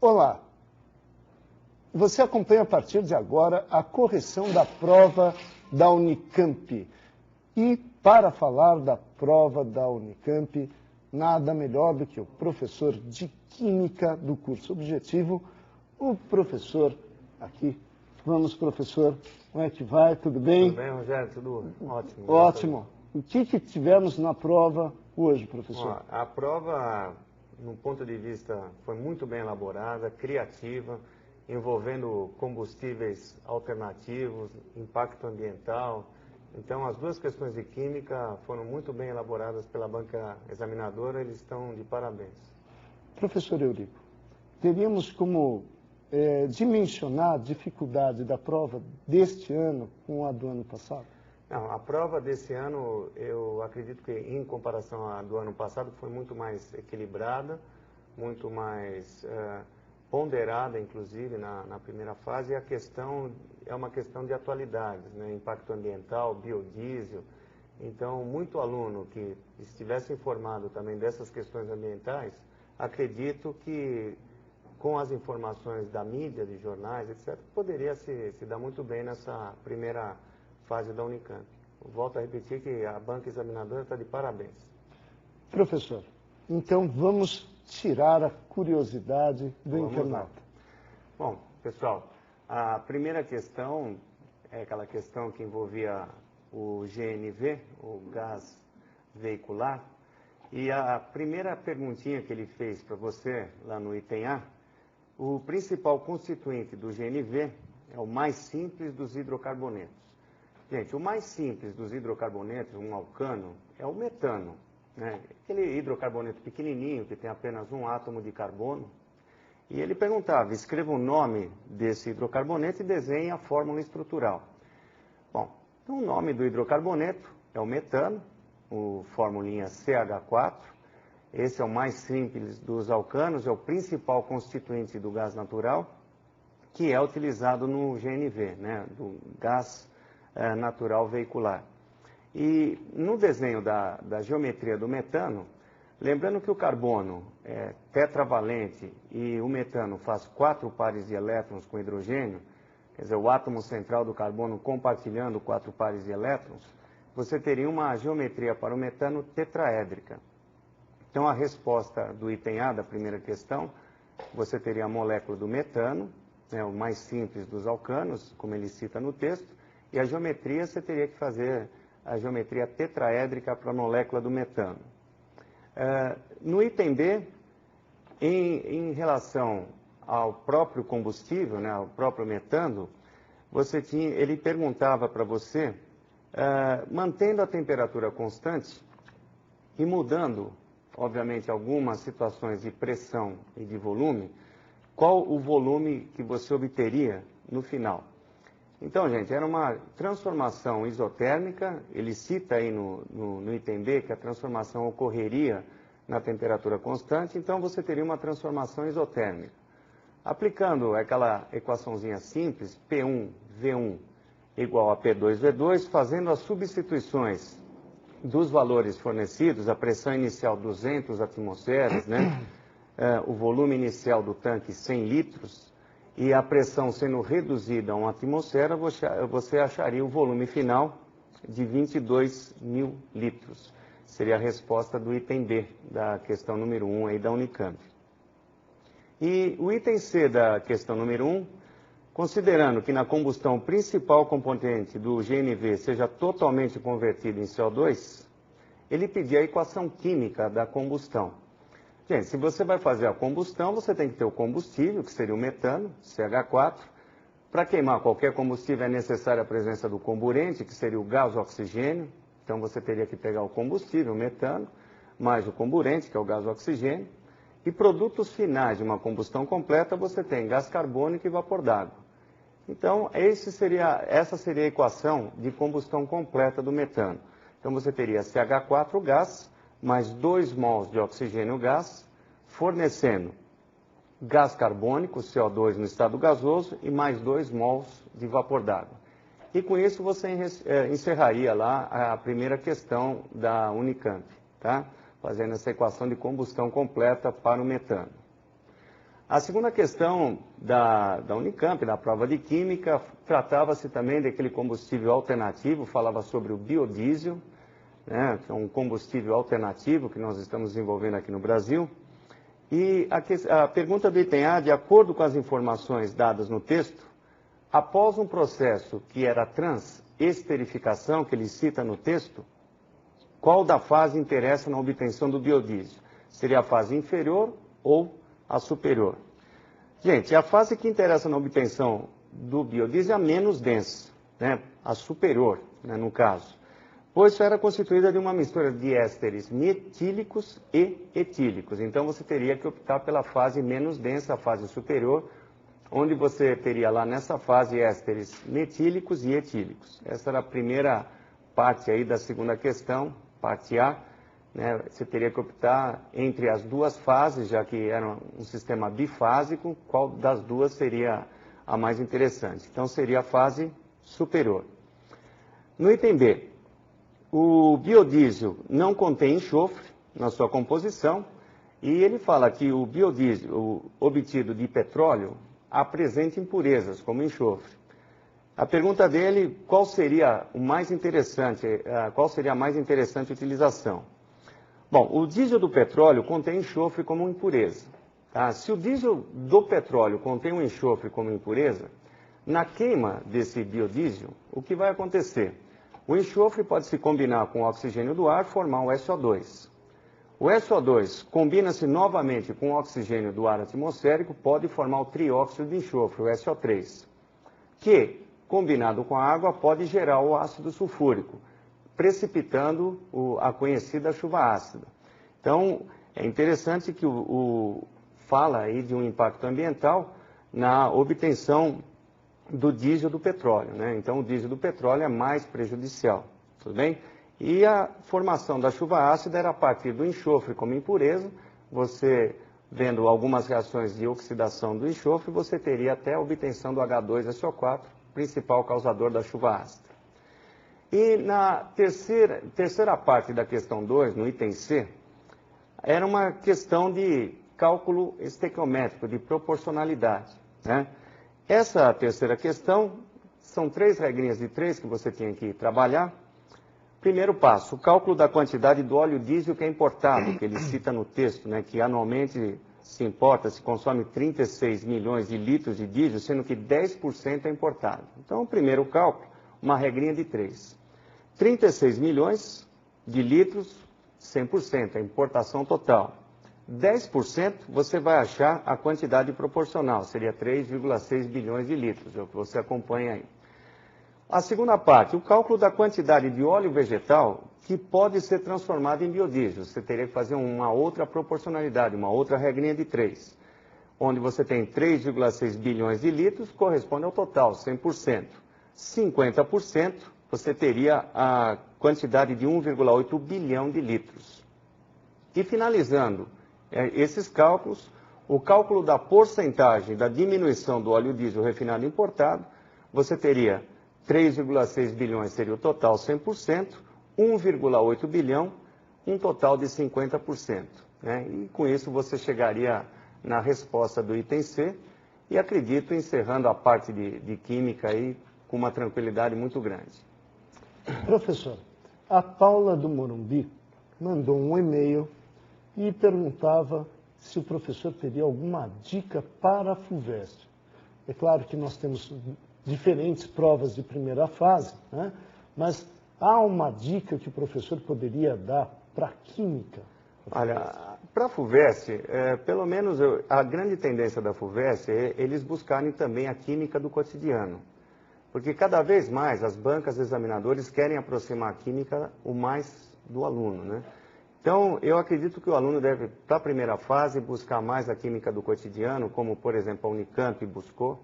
Olá, você acompanha a partir de agora a correção da prova da Unicamp. E para falar da prova da Unicamp, nada melhor do que o professor de Química do curso Objetivo, o professor aqui. Vamos, professor, como é que vai? Tudo bem? Tudo bem, Rogério? Tudo ótimo. Ótimo. O que tivemos na prova hoje, professor? A prova, no ponto de vista, foi muito bem elaborada, criativa, envolvendo combustíveis alternativos, impacto ambiental. Então, as duas questões de química foram muito bem elaboradas pela banca examinadora, eles estão de parabéns. Professor Eurico, teríamos como dimensionar a dificuldade da prova deste ano com a do ano passado? Não, a prova desse ano, eu acredito que em comparação à do ano passado, foi muito mais equilibrada, muito mais ponderada, inclusive, na primeira fase. E a questão é uma questão de atualidades, né? Impacto ambiental, biodiesel. Então, muito aluno que estivesse informado também dessas questões ambientais, acredito que com as informações da mídia, de jornais, etc., poderia se dar muito bem nessa primeira fase da Unicamp. Volto a repetir que a banca examinadora está de parabéns. Professor, então vamos tirar a curiosidade do internauta. Bom, pessoal, a primeira questão é aquela questão que envolvia o GNV, o gás veicular, e a primeira perguntinha que ele fez para você, lá no item A, o principal constituinte do GNV é o mais simples dos hidrocarbonetos. Gente, o mais simples dos hidrocarbonetos, um alcano, é o metano, né? Aquele hidrocarboneto pequenininho que tem apenas um átomo de carbono. E ele perguntava, escreva o nome desse hidrocarboneto e desenhe a fórmula estrutural. Bom, então o nome do hidrocarboneto é o metano, o formulinha CH4. Esse é o mais simples dos alcanos, é o principal constituinte do gás natural, que é utilizado no GNV, né, do gás natural veicular. E no desenho da geometria do metano, lembrando que o carbono é tetravalente e o metano faz 4 pares de elétrons com hidrogênio, quer dizer, o átomo central do carbono compartilhando 4 pares de elétrons, você teria uma geometria para o metano tetraédrica. Então, a resposta do item A da primeira questão, você teria a molécula do metano, né, o mais simples dos alcanos, como ele cita no texto, e a geometria, você teria que fazer a geometria tetraédrica para a molécula do metano. No item B, em relação ao próprio combustível, né, ao próprio metano, ele perguntava para você, mantendo a temperatura constante e mudando, obviamente, algumas situações de pressão e de volume, qual o volume que você obteria no final? Então, gente, era uma transformação isotérmica, ele cita aí no item B que a transformação ocorreria na temperatura constante, então você teria uma transformação isotérmica. Aplicando aquela equaçãozinha simples, P1V1 igual a P2V2, fazendo as substituições dos valores fornecidos, a pressão inicial 200 atmosferas, né? O volume inicial do tanque 100 litros, e a pressão sendo reduzida a 1 atmosfera, você acharia o volume final de 22 mil litros. Seria a resposta do item B, da questão número 1 aí da Unicamp. E o item C da questão número 1, considerando que na combustão o principal componente do GNV seja totalmente convertido em CO2, ele pedia a equação química da combustão. Gente, se você vai fazer a combustão, você tem que ter o combustível, que seria o metano, CH4. Para queimar qualquer combustível é necessária a presença do comburente, que seria o gás oxigênio. Então você teria que pegar o combustível, o metano, mais o comburente, que é o gás oxigênio. E produtos finais de uma combustão completa, você tem gás carbônico e vapor d'água. Então, essa seria a equação de combustão completa do metano. Então, você teria CH4 gás, mais 2 mols de oxigênio gás, fornecendo gás carbônico, CO2 no estado gasoso, e mais 2 mols de vapor d'água. E com isso você encerraria lá a primeira questão da Unicamp, tá? fazendo essa equação de combustão completa para o metano. A segunda questão da Unicamp, da prova de Química, tratava-se também daquele combustível alternativo, falava sobre o biodiesel, né, que é um combustível alternativo que nós estamos desenvolvendo aqui no Brasil. E a pergunta do item A, de acordo com as informações dadas no texto, após um processo que era transesterificação, que ele cita no texto, qual da fase interessa na obtenção do biodiesel? Seria a fase inferior ou a superior? Gente, a fase que interessa na obtenção do biodiesel é a menos densa, né? A superior, né, no caso. Pois era constituída de uma mistura de ésteres metílicos e etílicos. Então, você teria que optar pela fase menos densa, a fase superior, onde você teria lá nessa fase ésteres metílicos e etílicos. Essa era a primeira parte aí da segunda questão, parte A. Né? Você teria que optar entre as duas fases, já que era um sistema bifásico, qual das duas seria a mais interessante. Então, seria a fase superior. No item B, o biodiesel não contém enxofre na sua composição e ele fala que o biodiesel obtido de petróleo apresenta impurezas, como enxofre. A pergunta dele, qual seria a mais interessante utilização? Bom, o diesel do petróleo contém enxofre como impureza. Tá? Se o diesel do petróleo contém um enxofre como impureza, na queima desse biodiesel, o que vai acontecer? O enxofre pode se combinar com o oxigênio do ar e formar o SO2. O SO2 combina-se novamente com o oxigênio do ar atmosférico, pode formar o trióxido de enxofre, o SO3, que, combinado com a água, pode gerar o ácido sulfúrico, precipitando a conhecida chuva ácida. Então, é interessante que fala aí de um impacto ambiental na obtenção do diesel do petróleo, né? Então, o diesel do petróleo é mais prejudicial, tudo bem? E a formação da chuva ácida era a partir do enxofre como impureza. Você, vendo algumas reações de oxidação do enxofre, você teria até a obtenção do H2SO4, principal causador da chuva ácida. E na terceira parte da questão 2, no item C, era uma questão de cálculo estequiométrico, de proporcionalidade, né? Essa terceira questão, são 3 regrinhas de 3 que você tinha que trabalhar. Primeiro passo, o cálculo da quantidade do óleo diesel que é importado, que ele cita no texto, né, que anualmente se consome 36 milhões de litros de diesel, sendo que 10% é importado. Então, o primeiro cálculo, uma regrinha de 3. 36 milhões de litros, 100%, a importação total. 10% você vai achar a quantidade proporcional, seria 3,6 bilhões de litros, é o que você acompanha aí. A segunda parte, o cálculo da quantidade de óleo vegetal que pode ser transformado em biodiesel. Você teria que fazer uma outra proporcionalidade, uma outra regrinha de 3, onde você tem 3,6 bilhões de litros, corresponde ao total, 100%. 50%, você teria a quantidade de 1,8 bilhão de litros. E finalizando esses cálculos, o cálculo da porcentagem da diminuição do óleo diesel refinado importado, você teria 3,6 bilhões seria o total 100%, 1,8 bilhão, um total de 50%. Né? E com isso você chegaria na resposta do item C e acredito encerrando a parte de química aí com uma tranquilidade muito grande. Professor, a Paula do Morumbi mandou um e-mail e perguntava se o professor teria alguma dica para a FUVEST. É claro que nós temos diferentes provas de primeira fase, né? Mas há uma dica que o professor poderia dar para a química? Olha, para a FUVEST, pelo menos a grande tendência da FUVEST é eles buscarem também a química do cotidiano. Porque cada vez mais as bancas examinadores querem aproximar a química o mais do aluno, né? Então, eu acredito que o aluno deve, para a primeira fase, buscar mais a química do cotidiano, como, por exemplo, a Unicamp buscou,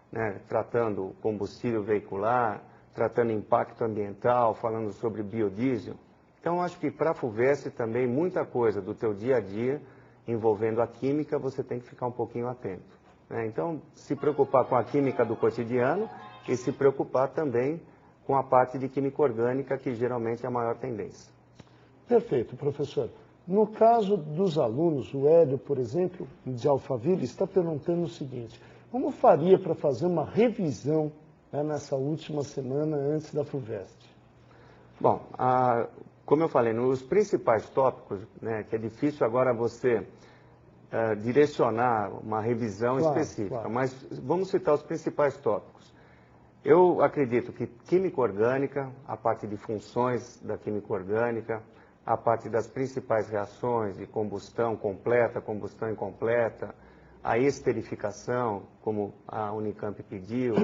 né, tratando combustível veicular, tratando impacto ambiental, falando sobre biodiesel. Então, acho que para a FUVEST também, muita coisa do teu dia a dia, envolvendo a química, você tem que ficar um pouquinho atento, né? Então, se preocupar com a química do cotidiano e se preocupar também com a parte de química orgânica, que geralmente é a maior tendência. Perfeito, professor. No caso dos alunos, o Hélio, por exemplo, de Alphaville, está perguntando o seguinte: como faria para fazer uma revisão, né, nessa última semana antes da FUVEST? Bom, como eu falei, nos principais tópicos, né, que é difícil agora você direcionar uma revisão específica, claro. Mas vamos citar os principais tópicos. Eu acredito que química orgânica, a parte de funções da química orgânica, a parte das principais reações de combustão completa, combustão incompleta, a esterificação, como a Unicamp pediu.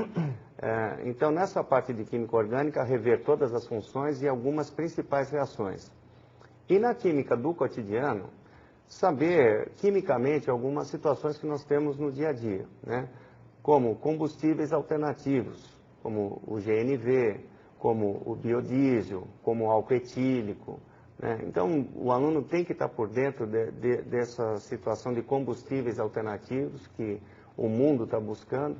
Então, nessa parte de química orgânica, rever todas as funções e algumas principais reações. E na química do cotidiano, saber quimicamente algumas situações que nós temos no dia a dia, né? Como combustíveis alternativos, como o GNV, como o biodiesel, como o álcool etílico, né? Então, o aluno tem que estar por dentro dessa situação de combustíveis alternativos que o mundo está buscando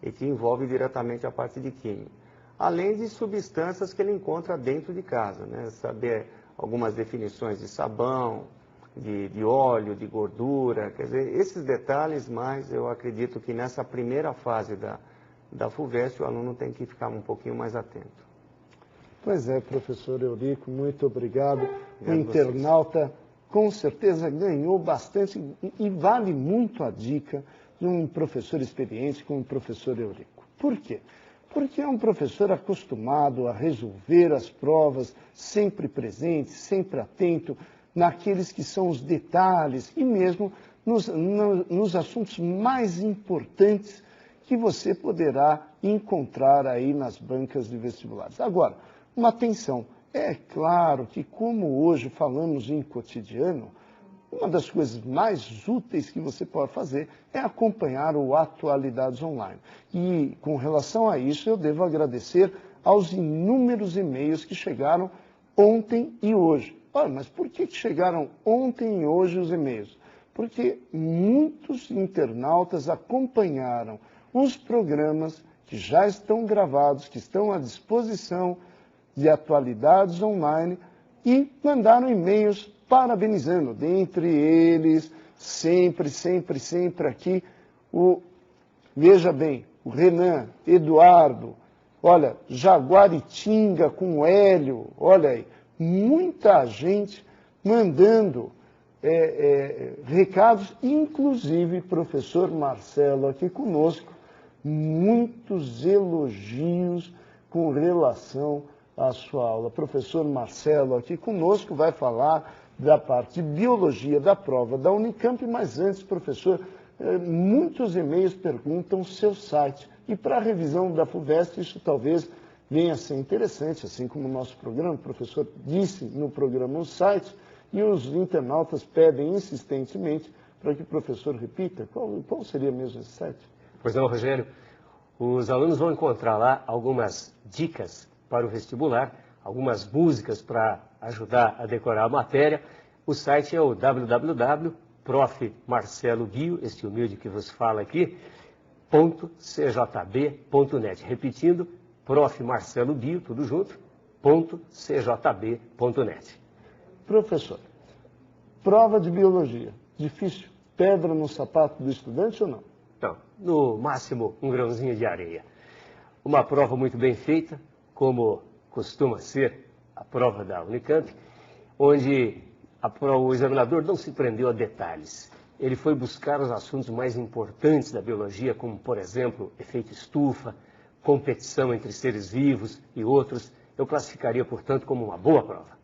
e que envolve diretamente a parte de química. Além de substâncias que ele encontra dentro de casa, né? Saber algumas definições de sabão, de óleo, de gordura, quer dizer, esses detalhes, mas eu acredito que nessa primeira fase da FUVEST o aluno tem que ficar um pouquinho mais atento. Pois é, professor Eurico, muito obrigado. O internauta com certeza ganhou bastante e vale muito a dica de um professor experiente como o professor Eurico. Por quê? Porque é um professor acostumado a resolver as provas, sempre presente, sempre atento naqueles que são os detalhes e mesmo nos assuntos mais importantes que você poderá encontrar aí nas bancas de vestibulares. Agora, uma atenção, é claro que como hoje falamos em cotidiano, uma das coisas mais úteis que você pode fazer é acompanhar o Atualidades Online. E com relação a isso, eu devo agradecer aos inúmeros e-mails que chegaram ontem e hoje. Olha, mas por que chegaram ontem e hoje os e-mails? Porque muitos internautas acompanharam os programas que já estão gravados, que estão à disposição de Atualidades Online e mandaram e-mails parabenizando. Dentre eles, sempre aqui, veja bem, o Renan, Eduardo, olha, Jaguaritinga com o Hélio, olha aí, muita gente mandando recados, inclusive professor Marcelo aqui conosco, muitos elogios com relação à sua aula. Professor Marcelo aqui conosco vai falar da parte de biologia da prova da Unicamp, mas antes, professor, muitos e-mails perguntam o seu site. E para a revisão da FUVEST, isso talvez venha a ser interessante, assim como o nosso programa, o professor disse no programa os sites, e os internautas pedem insistentemente para que o professor repita. Qual seria mesmo esse site? Pois não, Rogério. Os alunos vão encontrar lá algumas dicas para o vestibular, algumas músicas para ajudar a decorar a matéria. O site é o www.profmarcelobio, este humilde que vos fala aqui, .cjb.net. Repetindo, profmarcelobio, tudo junto, .cjb.net. Professor, prova de biologia, difícil, pedra no sapato do estudante ou não? Não, no máximo um grãozinho de areia. Uma prova muito bem feita, como costuma ser a prova da Unicamp, onde o examinador não se prendeu a detalhes. Ele foi buscar os assuntos mais importantes da biologia, como, por exemplo, efeito estufa, competição entre seres vivos e outros. Eu classificaria, portanto, como uma boa prova.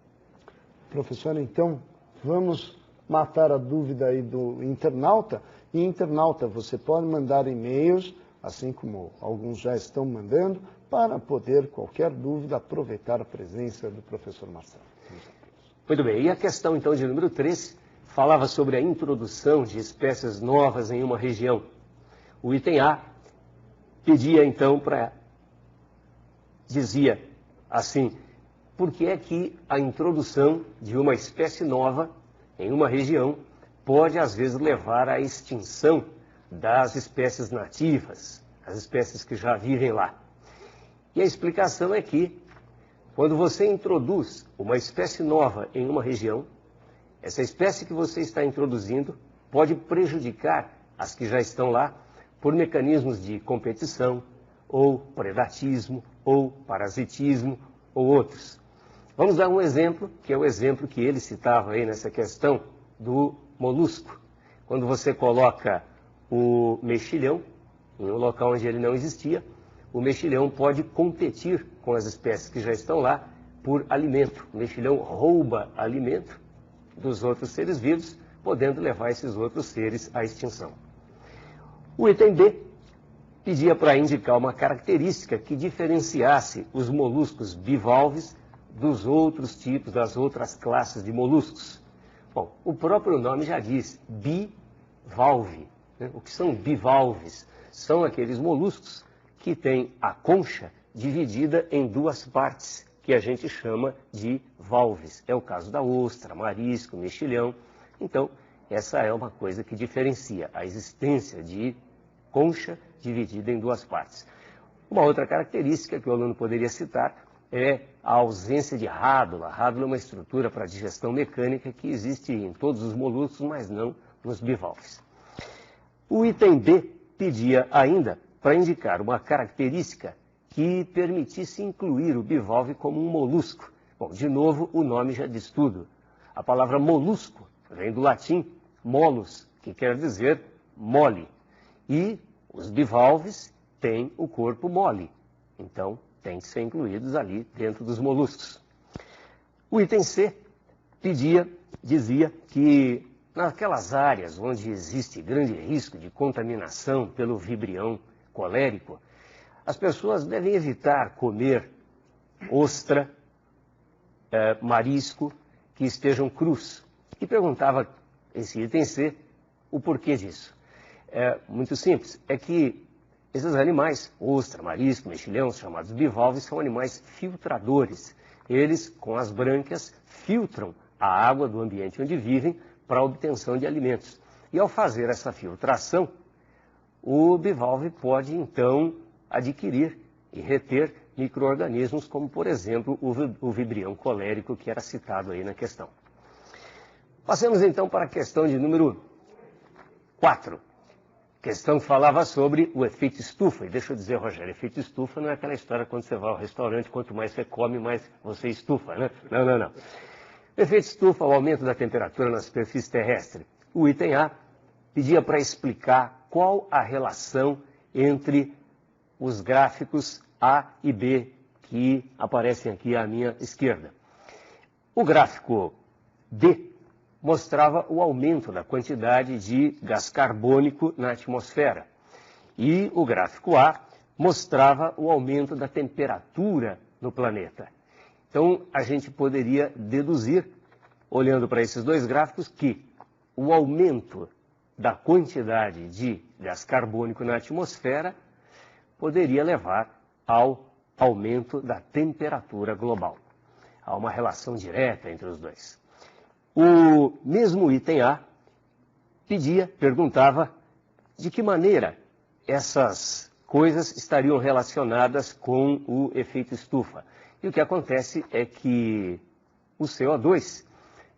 Professor, então, vamos matar a dúvida aí do internauta. E, internauta, você pode mandar e-mails, assim como alguns já estão mandando, para poder, qualquer dúvida, aproveitar a presença do professor Marcelo. Muito bem, e a questão, então, de número 3, falava sobre a introdução de espécies novas em uma região. O item A pedia, então, dizia assim: por que é que a introdução de uma espécie nova em uma região pode, às vezes, levar à extinção das espécies nativas, as espécies que já vivem lá? E a explicação é que, quando você introduz uma espécie nova em uma região, essa espécie que você está introduzindo pode prejudicar as que já estão lá por mecanismos de competição, ou predatismo, ou parasitismo, ou outros. Vamos dar um exemplo, que é o exemplo que ele citava aí nessa questão do molusco. Quando você coloca o mexilhão em um local onde ele não existia, o mexilhão pode competir com as espécies que já estão lá por alimento. O mexilhão rouba alimento dos outros seres vivos, podendo levar esses outros seres à extinção. O item B pedia para indicar uma característica que diferenciasse os moluscos bivalves dos outros tipos, das outras classes de moluscos. Bom, o próprio nome já diz, bivalve. Né? O que são bivalves? São aqueles moluscos que têm a concha dividida em duas partes, que a gente chama de valves. É o caso da ostra, marisco, mexilhão. Então, essa é uma coisa que diferencia a existência de concha dividida em duas partes. Uma outra característica que o aluno poderia citar é a ausência de rádula. A rádula é uma estrutura para digestão mecânica que existe em todos os moluscos, mas não nos bivalves. O item B pedia ainda para indicar uma característica que permitisse incluir o bivalve como um molusco. Bom, de novo, o nome já diz tudo. A palavra molusco vem do latim molus, que quer dizer mole. E os bivalves têm o corpo mole, então têm que ser incluídos ali dentro dos moluscos. O item C dizia que naquelas áreas onde existe grande risco de contaminação pelo vibrião colérico, as pessoas devem evitar comer ostra, marisco, que estejam crus. E perguntava esse item C o porquê disso. É muito simples, é que esses animais, ostra, marisco, mexilhão, chamados bivalves, são animais filtradores. Eles, com as brânquias, filtram a água do ambiente onde vivem para a obtenção de alimentos. E ao fazer essa filtração, o bivalve pode, então, adquirir e reter micro-organismos, como, por exemplo, o vibrião colérico, que era citado aí na questão. Passemos, então, para a questão de número 4. Questão que falava sobre o efeito estufa. E deixa eu dizer, Rogério, efeito estufa não é aquela história quando você vai ao restaurante, quanto mais você come, mais você estufa, né? Não, não, não. O efeito estufa é o aumento da temperatura na superfície terrestre. O item A pedia para explicar qual a relação entre os gráficos A e B que aparecem aqui à minha esquerda. O gráfico B mostrava o aumento da quantidade de gás carbônico na atmosfera. E o gráfico A mostrava o aumento da temperatura no planeta. Então, a gente poderia deduzir, olhando para esses dois gráficos, que o aumento da quantidade de gás carbônico na atmosfera poderia levar ao aumento da temperatura global. Há uma relação direta entre os dois. O mesmo item A perguntava de que maneira essas coisas estariam relacionadas com o efeito estufa. E o que acontece é que o CO2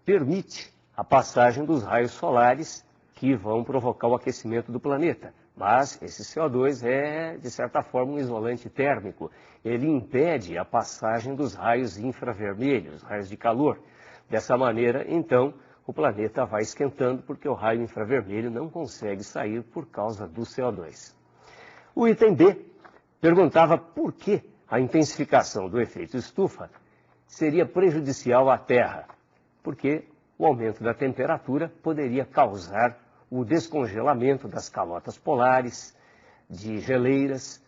permite a passagem dos raios solares que vão provocar o aquecimento do planeta. Mas esse CO2 é, de certa forma, um isolante térmico. Ele impede a passagem dos raios infravermelhos, raios de calor. Dessa maneira, então, o planeta vai esquentando porque o raio infravermelho não consegue sair por causa do CO2. O item B perguntava por que a intensificação do efeito estufa seria prejudicial à Terra. Porque o aumento da temperatura poderia causar o descongelamento das calotas polares, de geleiras,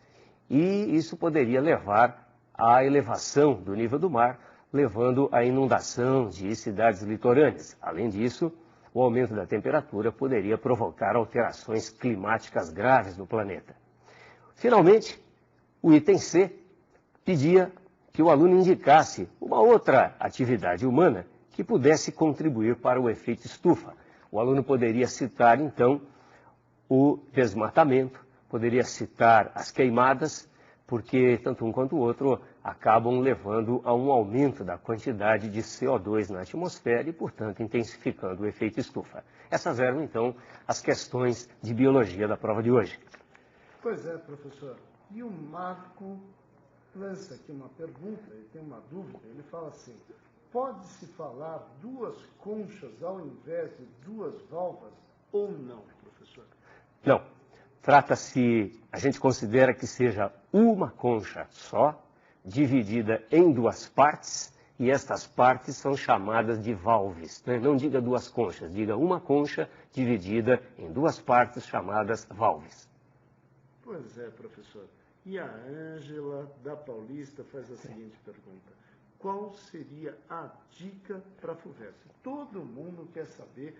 e isso poderia levar à elevação do nível do mar, levando à inundação de cidades litorâneas. Além disso, o aumento da temperatura poderia provocar alterações climáticas graves no planeta. Finalmente, o item C pedia que o aluno indicasse uma outra atividade humana que pudesse contribuir para o efeito estufa. O aluno poderia citar, então, o desmatamento, poderia citar as queimadas, porque tanto um quanto o outro acabam levando a um aumento da quantidade de CO2 na atmosfera e, portanto, intensificando o efeito estufa. Essas eram, então, as questões de biologia da prova de hoje. Pois é, professor. E o Marco lança aqui uma pergunta, ele tem uma dúvida, ele fala assim: pode-se falar duas conchas ao invés de duas valvas ou não, professor? Não. Trata-se, a gente considera que seja uma concha só, dividida em duas partes, e estas partes são chamadas de valves. Né? Não diga duas conchas, diga uma concha dividida em duas partes chamadas valves. Pois é, professor. E a Ângela, da Paulista, faz a seguinte pergunta: qual seria a dica para a FUVEST? Todo mundo quer saber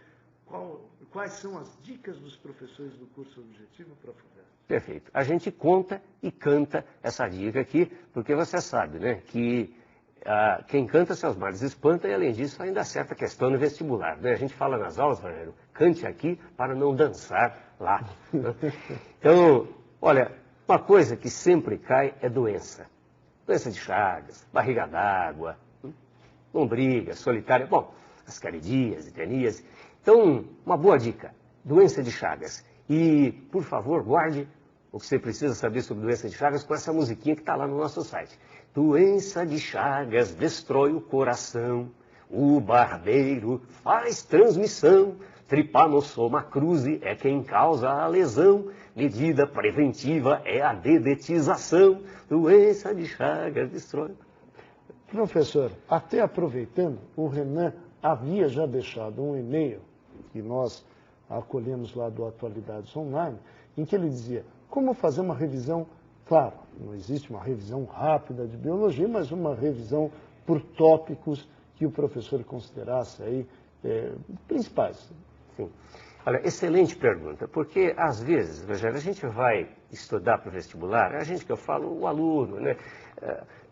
quais são as dicas dos professores do curso objetivo para a FUVEST. Perfeito. A gente conta e canta essa dica aqui, porque você sabe, né, que quem canta seus males espanta, e além disso ainda acerta a questão no vestibular. Né? A gente fala nas aulas, Rogério, cante aqui para não dançar lá. Né? Então, olha, uma coisa que sempre cai é doença. Doença de Chagas, barriga d'água, lombriga, solitária, bom, ascaridíase, teníase. Então, uma boa dica, doença de Chagas. E, por favor, guarde o que você precisa saber sobre doença de Chagas com essa musiquinha que está lá no nosso site. Doença de Chagas destrói o coração, o barbeiro faz transmissão, Trypanosoma cruzi é quem causa a lesão, medida preventiva é a dedetização, doença de Chagas destrói. Professor, até aproveitando, o Renan havia já deixado um e-mail que nós acolhemos lá do Atualidades Online, em que ele dizia como fazer uma revisão, claro, não existe uma revisão rápida de biologia, mas uma revisão por tópicos que o professor considerasse aí principais. Sim. Olha, excelente pergunta, porque às vezes, Rogério, a gente vai estudar para o vestibular, a gente que eu falo, o aluno, né?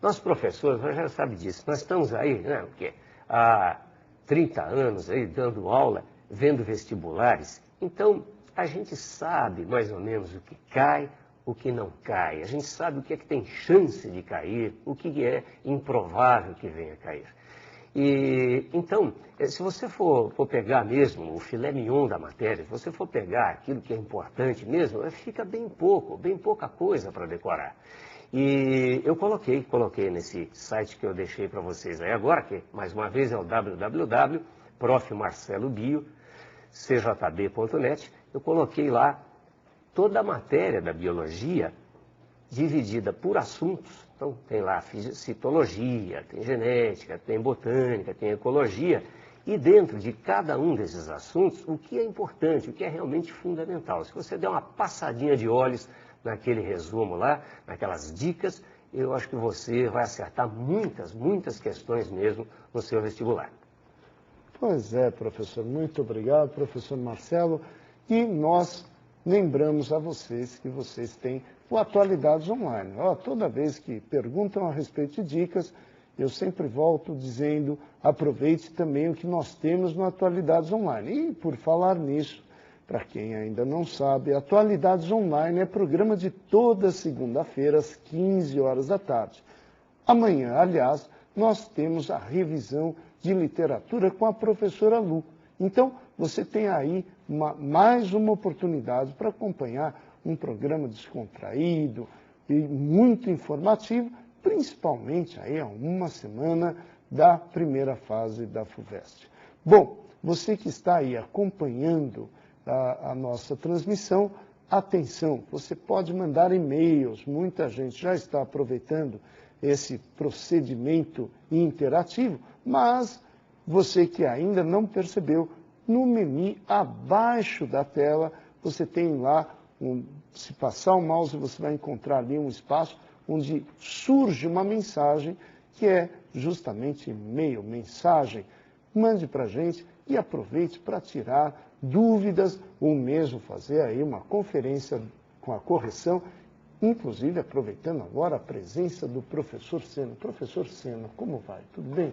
Nós professores, o Rogério sabe disso, nós estamos aí, né, o quê? Há 30 anos aí dando aula, vendo vestibulares, então a gente sabe mais ou menos o que cai, o que não cai, a gente sabe o que é que tem chance de cair, o que é improvável que venha a cair. E, então, se você for pegar mesmo o filé mignon da matéria, se você for pegar aquilo que é importante mesmo, fica bem pouca coisa para decorar. E eu coloquei nesse site que eu deixei para vocês aí agora, que mais uma vez é o www.profmarcelobio.cjb.net, eu coloquei lá toda a matéria da biologia dividida por assuntos. Então, tem lá citologia, tem genética, tem botânica, tem ecologia. E dentro de cada um desses assuntos, o que é importante, o que é realmente fundamental. Se você der uma passadinha de olhos naquele resumo lá, naquelas dicas, eu acho que você vai acertar muitas questões mesmo no seu vestibular. Pois é, professor. Muito obrigado, professor Marcelo. E nós lembramos a vocês que vocês têm o Atualidades Online. Toda vez que perguntam a respeito de dicas, eu sempre volto dizendo, aproveite também o que nós temos no Atualidades Online. E, por falar nisso, para quem ainda não sabe, Atualidades Online é programa de toda segunda-feira, às 15 horas da tarde. Amanhã, aliás, nós temos a revisão de literatura com a professora Lu. Então, você tem aí mais uma oportunidade para acompanhar um programa descontraído e muito informativo, principalmente aí a uma semana da primeira fase da FUVEST. Bom, você que está aí acompanhando a nossa transmissão, atenção, você pode mandar e-mails, muita gente já está aproveitando esse procedimento interativo, mas você que ainda não percebeu, no menu abaixo da tela, você tem lá, se passar o mouse, você vai encontrar ali um espaço onde surge uma mensagem, que é justamente e-mail, mensagem. Mande para a gente e aproveite para tirar dúvidas, ou mesmo fazer aí uma conferência com a correção, inclusive aproveitando agora a presença do professor Sena. Professor Sena, como vai? Tudo bem?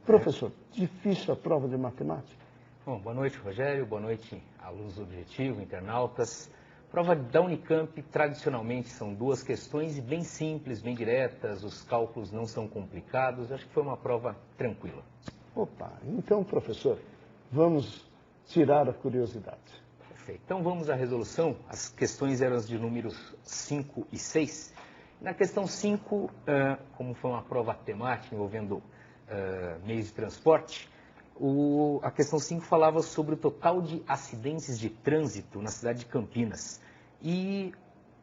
Professor, difícil a prova de matemática? Bom, boa noite, Rogério. Boa noite, alunos do Objetivo, internautas. Prova da Unicamp, tradicionalmente, são duas questões bem simples, bem diretas, os cálculos não são complicados. Acho que foi uma prova tranquila. Opa, então, professor, vamos tirar a curiosidade. Perfeito. Então vamos à resolução. As questões eram as de números 5 e 6. Na questão 5, como foi uma prova temática envolvendo meios de transporte, a questão 5 falava sobre o total de acidentes de trânsito na cidade de Campinas. E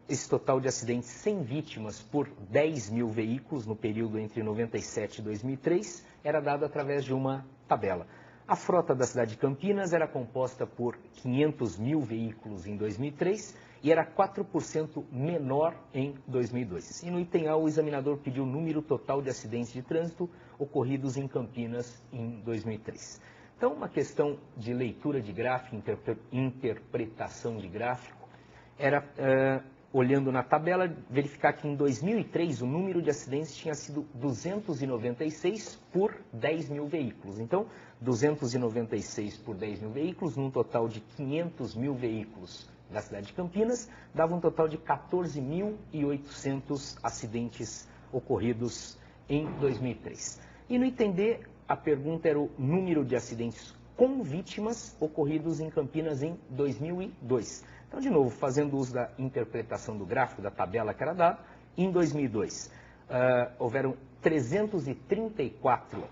esse total de acidentes sem vítimas por 10 mil veículos no período entre 97 e 2003 era dado através de uma tabela. A frota da cidade de Campinas era composta por 500 mil veículos em 2003 e era 4% menor em 2002. E no item A, o examinador pediu o número total de acidentes de trânsito ocorridos em Campinas em 2003. Então, uma questão de leitura de gráfico, interpretação de gráfico, era, olhando na tabela, verificar que em 2003 o número de acidentes tinha sido 296 por 10 mil veículos. Então, 296 por 10 mil veículos, num total de 500 mil veículos da cidade de Campinas, dava um total de 14.800 acidentes ocorridos em 2003. E no item D, a pergunta era o número de acidentes com vítimas ocorridos em Campinas em 2002. Então, de novo, fazendo uso da interpretação do gráfico, da tabela que era dada, em 2002 houveram 334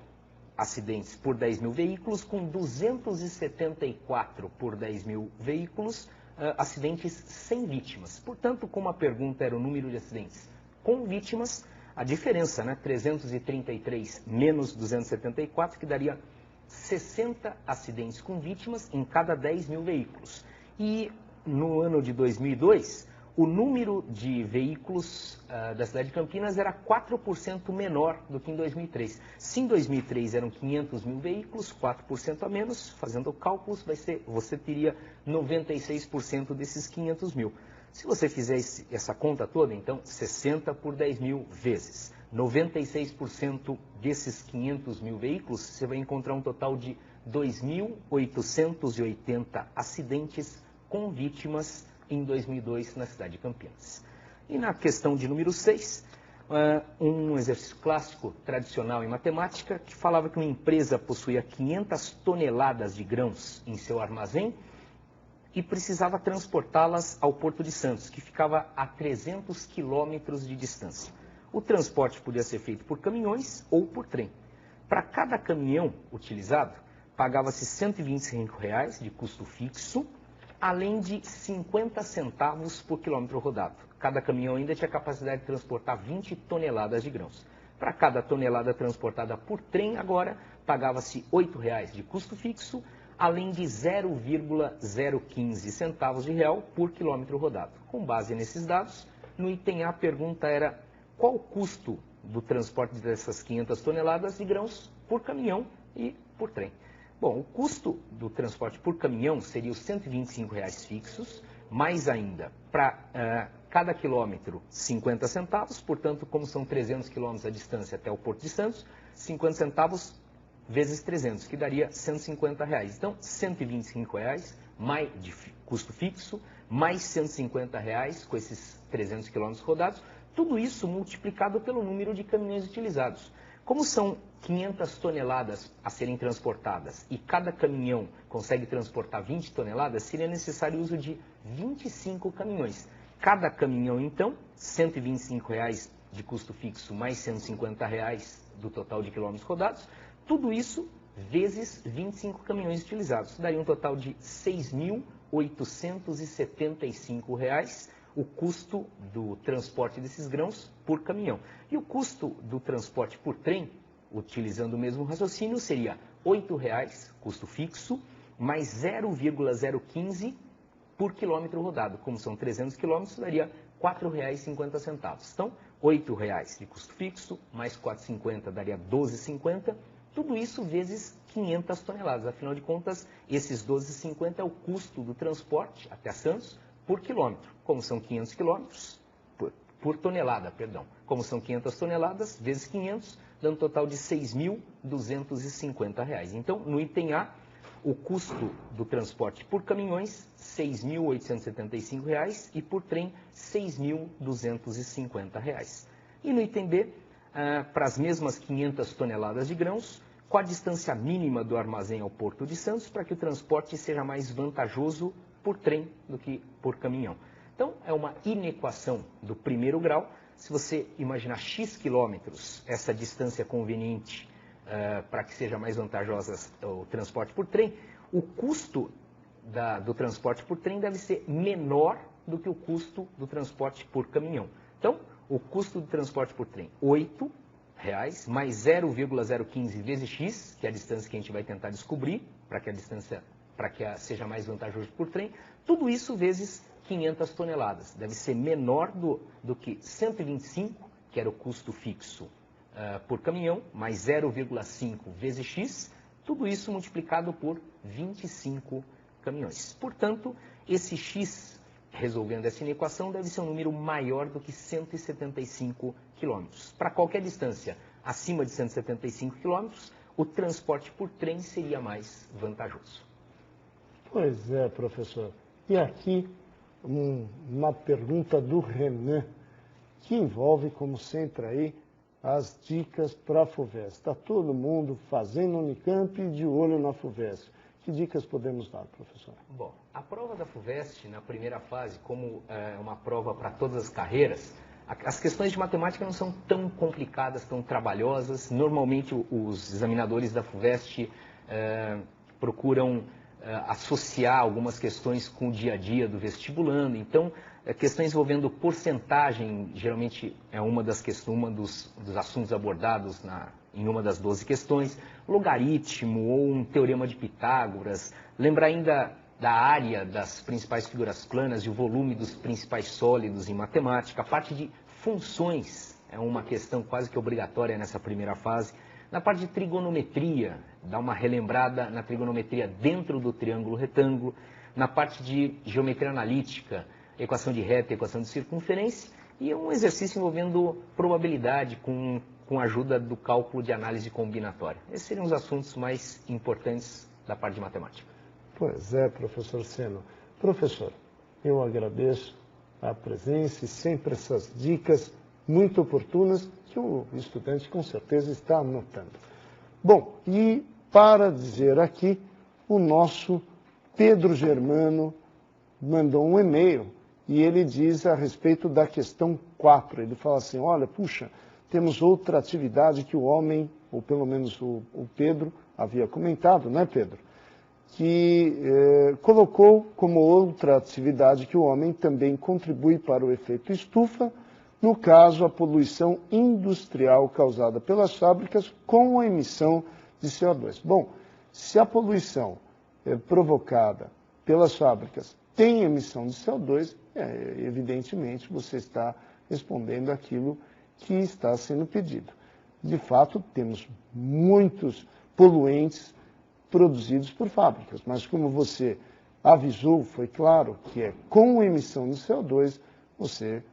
acidentes por 10 mil veículos, com 274 por 10 mil veículos, acidentes sem vítimas. Portanto, como a pergunta era o número de acidentes com vítimas, a diferença, 333 menos 274, que daria 60 acidentes com vítimas em cada 10 mil veículos. E no ano de 2002, o número de veículos da cidade de Campinas era 4% menor do que em 2003. Se em 2003 eram 500 mil veículos, 4% a menos, fazendo cálculos, você teria 96% desses 500 mil. Se você fizer essa conta toda, então, 60 por 10 mil vezes 96% desses 500 mil veículos, você vai encontrar um total de 2.880 acidentes com vítimas em 2002 na cidade de Campinas. E na questão de número 6, um exercício clássico, tradicional em matemática, que falava que uma empresa possuía 500 toneladas de grãos em seu armazém e precisava transportá-las ao Porto de Santos, que ficava a 300 quilômetros de distância. O transporte podia ser feito por caminhões ou por trem. Para cada caminhão utilizado, pagava-se R$ 125 de custo fixo, além de 50 centavos por quilômetro rodado. Cada caminhão ainda tinha capacidade de transportar 20 toneladas de grãos. Para cada tonelada transportada por trem, agora, pagava-se R$ 8 de custo fixo, além de 0,015 centavos de real por quilômetro rodado. Com base nesses dados, no item A, a pergunta era qual o custo do transporte dessas 500 toneladas de grãos por caminhão e por trem. Bom, o custo do transporte por caminhão seria os R$ 125 fixos, mais ainda, para cada quilômetro, 50 centavos, portanto, como são 300 quilômetros a distância até o Porto de Santos, 50 centavos vezes 300, que daria R$ 150. Então, R$ 125 mais de custo fixo, mais R$ 150 com esses 300 quilômetros rodados, tudo isso multiplicado pelo número de caminhões utilizados. Como são 500 toneladas a serem transportadas e cada caminhão consegue transportar 20 toneladas, seria necessário o uso de 25 caminhões. Cada caminhão, então, R$ 125 de custo fixo mais R$ 150 do total de quilômetros rodados, tudo isso vezes 25 caminhões utilizados. Daria um total de R$ 6.875 o custo do transporte desses grãos por caminhão. E o custo do transporte por trem, utilizando o mesmo raciocínio, seria R$ 8 custo fixo, mais 0,015 por quilômetro rodado. Como são 300 quilômetros, daria R$ 4,50. Então, R$ 8 de custo fixo, mais R$ 4,50 daria R$ 12,50. Tudo isso vezes 500 toneladas. Afinal de contas, esses 12,50 é o custo do transporte até Santos por quilômetro. Como são 500 quilômetros, por tonelada, perdão. Como são 500 toneladas, vezes 500, dando um total de R$ 6.250. Então, no item A, o custo do transporte por caminhões, R$ 6.875 e por trem, R$ 6.250. E no item B, para as mesmas 500 toneladas de grãos, com a distância mínima do armazém ao Porto de Santos, para que o transporte seja mais vantajoso por trem do que por caminhão. Então, é uma inequação do primeiro grau. Se você imaginar X quilômetros, essa distância conveniente para que seja mais vantajosa o transporte por trem, o custo do transporte por trem deve ser menor do que o custo do transporte por caminhão. Então, o custo do transporte por trem, R$ 8,00 mais 0,015 vezes X, que é a distância que a gente vai tentar descobrir, para que seja mais vantajoso por trem, tudo isso vezes 500 toneladas. Deve ser menor do que 125, que era o custo fixo por caminhão, mais 0,5 vezes X, tudo isso multiplicado por 25 caminhões. Portanto, esse X, resolvendo essa inequação, deve ser um número maior do que 175 quilômetros. Para qualquer distância acima de 175 quilômetros, o transporte por trem seria mais vantajoso. Pois é, professor. E aqui uma pergunta do Renan, que envolve, como sempre aí, as dicas para a FUVEST. Está todo mundo fazendo Unicamp e de olho na FUVEST. Que dicas podemos dar, professor? Bom, a prova da FUVEST, na primeira fase, como é uma prova para todas as carreiras, as questões de matemática não são tão complicadas, tão trabalhosas. Normalmente, os examinadores da FUVEST procuram associar algumas questões com o dia a dia do vestibulando. Então, questões envolvendo porcentagem, geralmente é uma dos assuntos abordados em uma das 12 questões. Logaritmo ou um teorema de Pitágoras. Lembrar ainda da área das principais figuras planas e o volume dos principais sólidos em matemática. A parte de funções é uma questão quase que obrigatória nessa primeira fase. Na parte de trigonometria, dá uma relembrada na trigonometria dentro do triângulo retângulo. Na parte de geometria analítica, equação de reta e equação de circunferência. E um exercício envolvendo probabilidade com a ajuda do cálculo de análise combinatória. Esses seriam os assuntos mais importantes da parte de matemática. Pois é, professor Seno. Professor, eu agradeço a presença e sempre essas dicas muito oportunas que o estudante com certeza está anotando. Bom, e para dizer aqui, o nosso Pedro Germano mandou um e-mail e ele diz a respeito da questão 4. Ele fala assim, olha, puxa, temos outra atividade que o homem, ou pelo menos o Pedro, havia comentado, né, Pedro? Que colocou como outra atividade que o homem também contribui para o efeito estufa, no caso, a poluição industrial causada pelas fábricas com a emissão de CO2. Bom, se a poluição provocada pelas fábricas tem emissão de CO2, evidentemente você está respondendo aquilo que está sendo pedido. De fato, temos muitos poluentes produzidos por fábricas, mas como você avisou, foi claro que é com emissão de CO2, você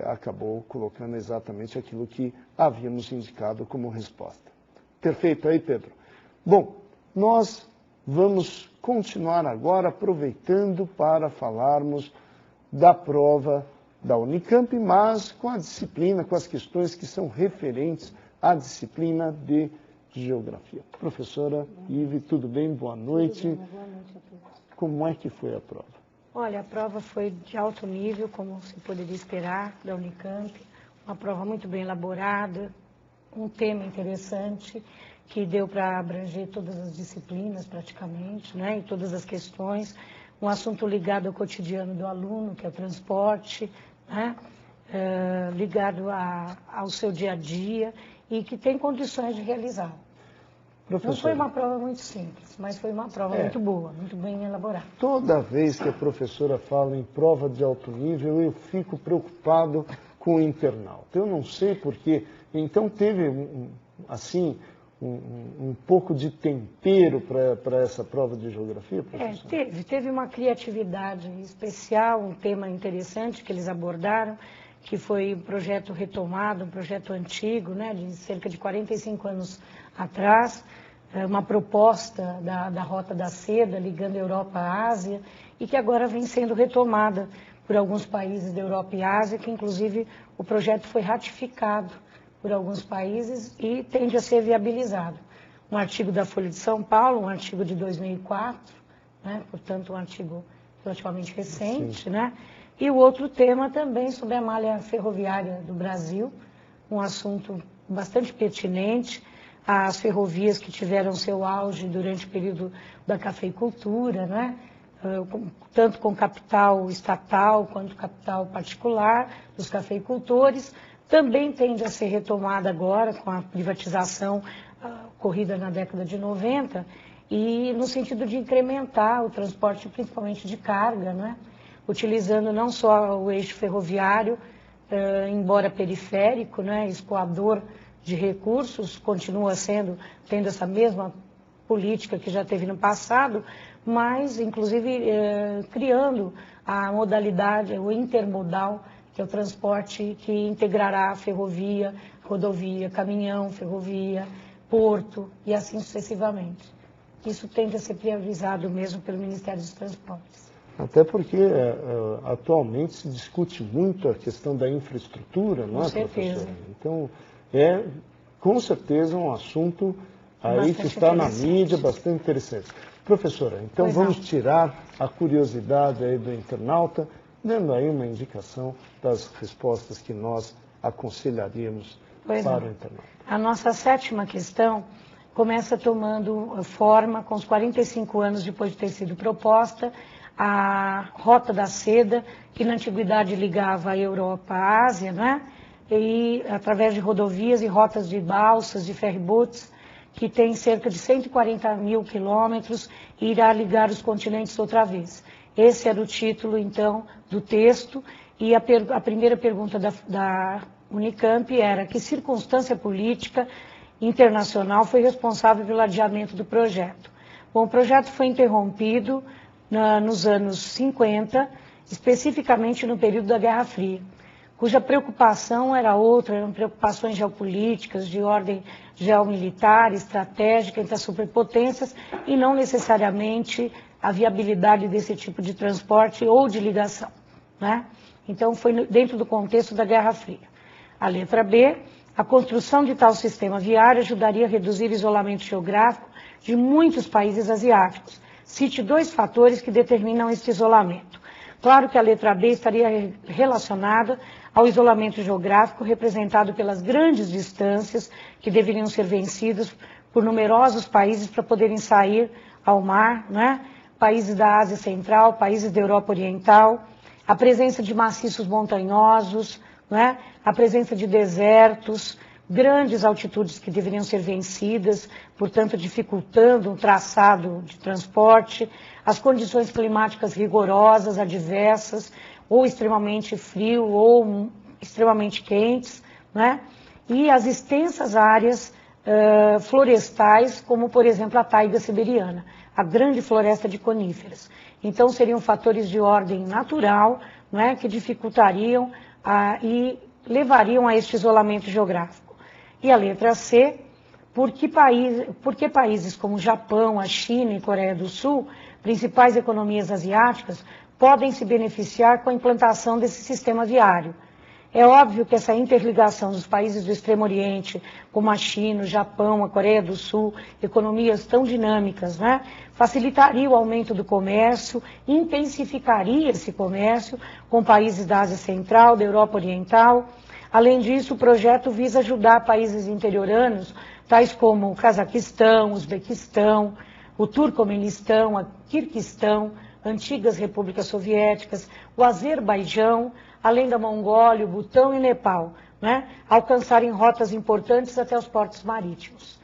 acabou colocando exatamente aquilo que havíamos indicado como resposta. Perfeito aí, Pedro? Bom, nós vamos continuar agora aproveitando para falarmos da prova da Unicamp, mas com a disciplina, com as questões que são referentes à disciplina de Geografia. Professora Ive, tudo bem? Boa noite. Tudo bem, boa noite a todos. Como é que foi a prova? Olha, a prova foi de alto nível, como se poderia esperar, da Unicamp. Uma prova muito bem elaborada, um tema interessante, que deu para abranger todas as disciplinas praticamente, né, e todas as questões. Um assunto ligado ao cotidiano do aluno, que é o transporte, né, ligado ao seu dia a dia e que tem condições de realizar. Não foi uma prova muito simples, mas foi uma prova muito boa, muito bem elaborada. Toda vez que a professora fala em prova de alto nível, eu fico preocupado com o internauta. Eu não sei porquê. Então teve, assim, um pouco de tempero para essa prova de geografia, professora? Teve uma criatividade especial, um tema interessante que eles abordaram, que foi um projeto retomado, um projeto antigo, né, de cerca de 45 anos atrás, uma proposta da Rota da Seda, ligando a Europa à Ásia, e que agora vem sendo retomada por alguns países da Europa e Ásia, que inclusive o projeto foi ratificado por alguns países e tende a ser viabilizado. Um artigo da Folha de São Paulo, um artigo de 2004, né? Portanto, um artigo relativamente recente, né? E o outro tema também sobre a malha ferroviária do Brasil, um assunto bastante pertinente, as ferrovias que tiveram seu auge durante o período da cafeicultura, né? Tanto com capital estatal quanto capital particular dos cafeicultores, também tende a ser retomada agora com a privatização ocorrida na década de 90, e no sentido de incrementar o transporte, principalmente de carga, né? Utilizando não só o eixo ferroviário, embora periférico, né? Escoador de recursos, continua tendo essa mesma política que já teve no passado, mas inclusive criando a modalidade, o intermodal, que é o transporte que integrará a ferrovia, rodovia, caminhão, ferrovia, porto e assim sucessivamente. Isso tende a ser priorizado mesmo pelo Ministério dos Transportes. Até porque atualmente se discute muito a questão da infraestrutura, não é, professora? Então, com certeza um assunto aí que está na mídia, bastante interessante. Professora, então vamos tirar a curiosidade aí do internauta, dando aí uma indicação das respostas que nós aconselharíamos para o internauta. A nossa 7ª questão começa tomando forma com os 45 anos depois de ter sido proposta, a Rota da Seda, que na antiguidade ligava a Europa à Ásia, né? E através de rodovias e rotas de balsas, de ferryboats, que tem cerca de 140 mil quilômetros e irá ligar os continentes outra vez. Esse era o título, então, do texto, e a primeira pergunta da Unicamp era: que circunstância política internacional foi responsável pelo adiamento do projeto? Bom, o projeto foi interrompido nos anos 50, especificamente no período da Guerra Fria, cuja preocupação era outra, eram preocupações geopolíticas, de ordem geomilitar, estratégica entre as superpotências, e não necessariamente a viabilidade desse tipo de transporte ou de ligação, né? Então, foi dentro do contexto da Guerra Fria. A letra B: a construção de tal sistema viário ajudaria a reduzir o isolamento geográfico de muitos países asiáticos. Cite 2 fatores que determinam este isolamento. Claro que a letra B estaria relacionada ao isolamento geográfico representado pelas grandes distâncias que deveriam ser vencidas por numerosos países para poderem sair ao mar, né? Países da Ásia Central, países da Europa Oriental, a presença de maciços montanhosos, né? A presença de desertos, grandes altitudes que deveriam ser vencidas, portanto dificultando um traçado de transporte, as condições climáticas rigorosas, adversas, ou extremamente frio ou extremamente quentes, né? E as extensas áreas florestais, como por exemplo a taiga siberiana, a grande floresta de coníferas. Então seriam fatores de ordem natural, né, que dificultariam e levariam a este isolamento geográfico. E a letra C: por que países como o Japão, a China e Coreia do Sul, principais economias asiáticas, podem se beneficiar com a implantação desse sistema viário? É óbvio que essa interligação dos países do Extremo Oriente, como a China, o Japão, a Coreia do Sul, economias tão dinâmicas, né, facilitaria o aumento do comércio, intensificaria esse comércio com países da Ásia Central, da Europa Oriental. Além disso, o projeto visa ajudar países interioranos, tais como o Cazaquistão, o Uzbequistão, o Turcomenistão, a Quirguistão, antigas repúblicas soviéticas, o Azerbaijão, além da Mongólia, o Butão e Nepal, né, alcançarem rotas importantes até os portos marítimos.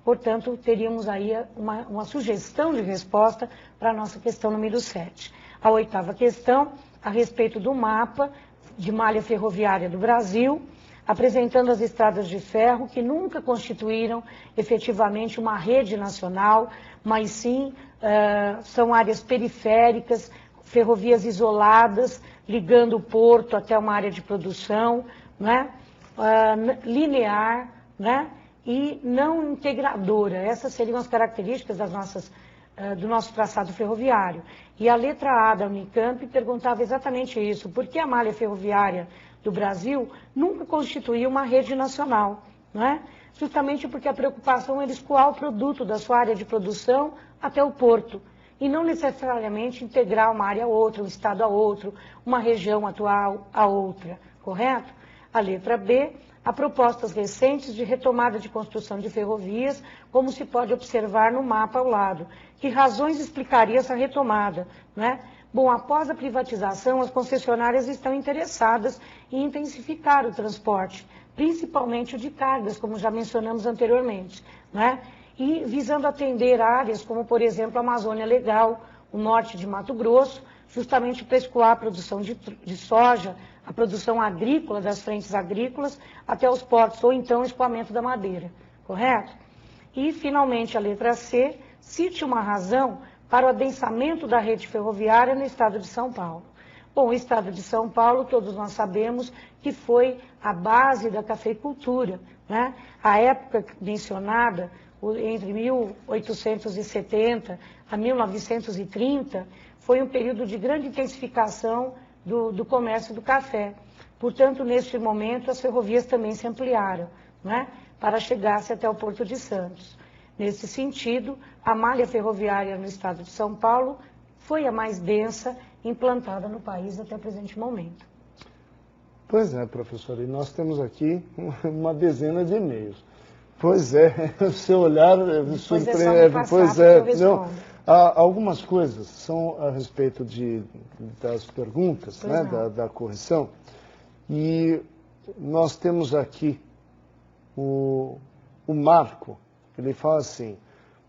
Portanto, teríamos aí uma sugestão de resposta para a nossa questão número 7. A 8ª questão, a respeito do mapa de malha ferroviária do Brasil, apresentando as estradas de ferro que nunca constituíram efetivamente uma rede nacional, mas sim são áreas periféricas, ferrovias isoladas, ligando o porto até uma área de produção, né? Linear, né? e não integradora. Essas seriam as características do nosso traçado ferroviário. E a letra A da Unicamp perguntava exatamente isso: por que a malha ferroviária do Brasil nunca constituía uma rede nacional, não é? Justamente porque a preocupação era escoar o produto da sua área de produção até o porto, e não necessariamente integrar uma área a outra, um estado a outro, uma região atual a outra, correto? A letra B, há propostas recentes de retomada de construção de ferrovias, como se pode observar no mapa ao lado. Que razões explicaria essa retomada, né? Bom, após a privatização, as concessionárias estão interessadas em intensificar o transporte, principalmente o de cargas, como já mencionamos anteriormente, né? E visando atender áreas como, por exemplo, a Amazônia Legal, o norte de Mato Grosso, justamente para escoar a produção de soja, a produção agrícola das frentes agrícolas, até os portos, ou então o escoamento da madeira, correto? E, finalmente, a letra C, cite uma razão para o adensamento da rede ferroviária no estado de São Paulo. Bom, o estado de São Paulo, todos nós sabemos que foi a base da cafeicultura, né? A época mencionada, entre 1870 a 1930, foi um período de grande intensificação do comércio do café. Portanto, neste momento, as ferrovias também se ampliaram, né, para chegar-se até o Porto de Santos. Nesse sentido, a malha ferroviária no estado de São Paulo foi a mais densa implantada no país até o presente momento. Pois é, professor, e nós temos aqui uma dezena de e-mails. Pois é, o seu olhar surpreende. Pois é, não, algumas coisas são a respeito das perguntas, né, da correção, e nós temos aqui o Marco, ele fala assim: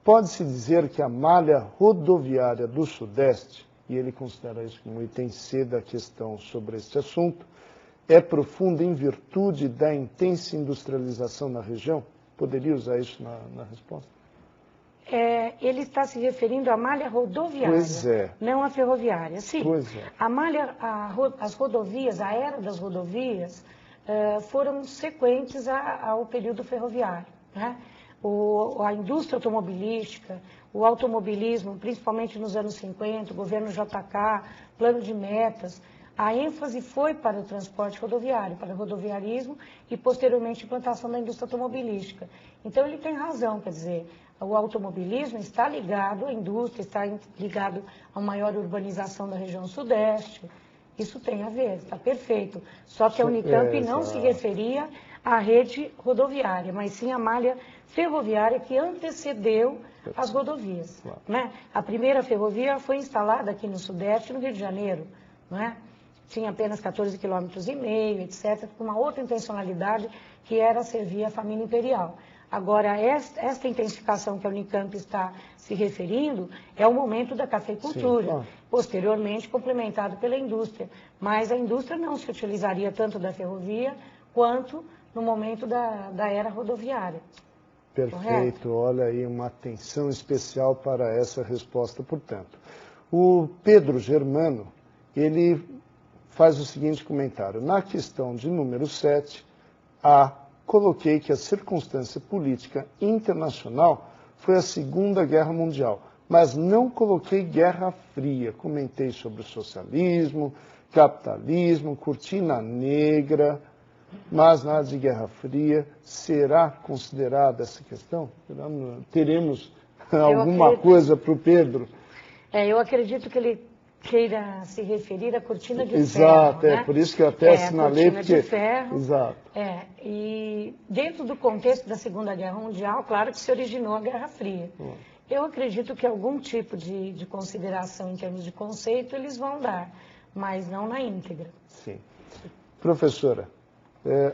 pode-se dizer que a malha rodoviária do Sudeste, e ele considera isso como item C da questão sobre este assunto, é profunda em virtude da intensa industrialização na região? Poderia usar isso na resposta? Ele está se referindo à malha rodoviária, pois é, não à ferroviária. Sim, pois é. As rodovias, a era das rodovias, foram sequentes ao período ferroviário, né? A indústria automobilística, o automobilismo, principalmente nos anos 50, o governo JK, plano de metas, a ênfase foi para o transporte rodoviário, para o rodoviarismo e, posteriormente, a implantação da indústria automobilística. Então, ele tem razão, quer dizer, o automobilismo está ligado à indústria, está ligado a uma maior urbanização da região sudeste. Isso tem a ver, está perfeito. Só que a Unicamp não se referia à rede rodoviária, mas sim à malha ferroviária que antecedeu as rodovias, né? A primeira ferrovia foi instalada aqui no Sudeste, no Rio de Janeiro, não é? Tinha apenas 14,5 km, etc., com uma outra intencionalidade, que era servir a família imperial. Agora, esta intensificação que a Unicamp está se referindo é o momento da cafeicultura, posteriormente complementado pela indústria. Mas a indústria não se utilizaria tanto da ferrovia quanto no momento da era rodoviária. Perfeito, correto? Olha aí, uma atenção especial para essa resposta, portanto. O Pedro Germano, ele faz o seguinte comentário: na questão de número 7, coloquei que a circunstância política internacional foi a Segunda Guerra Mundial, mas não coloquei Guerra Fria. Comentei sobre o socialismo, capitalismo, cortina negra, mas nada de Guerra Fria. Será considerada essa questão? Teremos alguma coisa para o Pedro? Eu acredito que ele queira se referir à cortina de ferro. Exato, né? Por isso que eu até assinalei. Cortina de ferro. Exato. E dentro do contexto da Segunda Guerra Mundial, claro que se originou a Guerra Fria. Eu acredito que algum tipo de consideração em termos de conceito eles vão dar, mas não na íntegra. Sim. Professora,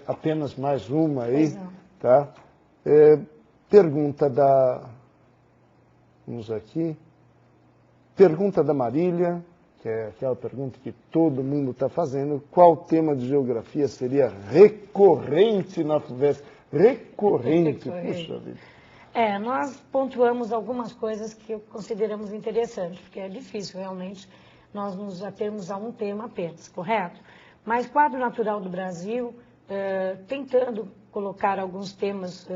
apenas mais uma aí, tá? Pergunta vamos aqui. Pergunta da Marília, que é aquela pergunta que todo mundo está fazendo: qual tema de geografia seria recorrente na FUVEST? Recorrente, puxa vida. Nós pontuamos algumas coisas que consideramos interessantes, porque é difícil realmente nós nos atermos a um tema apenas, correto? Mas quadro natural do Brasil, tentando colocar alguns temas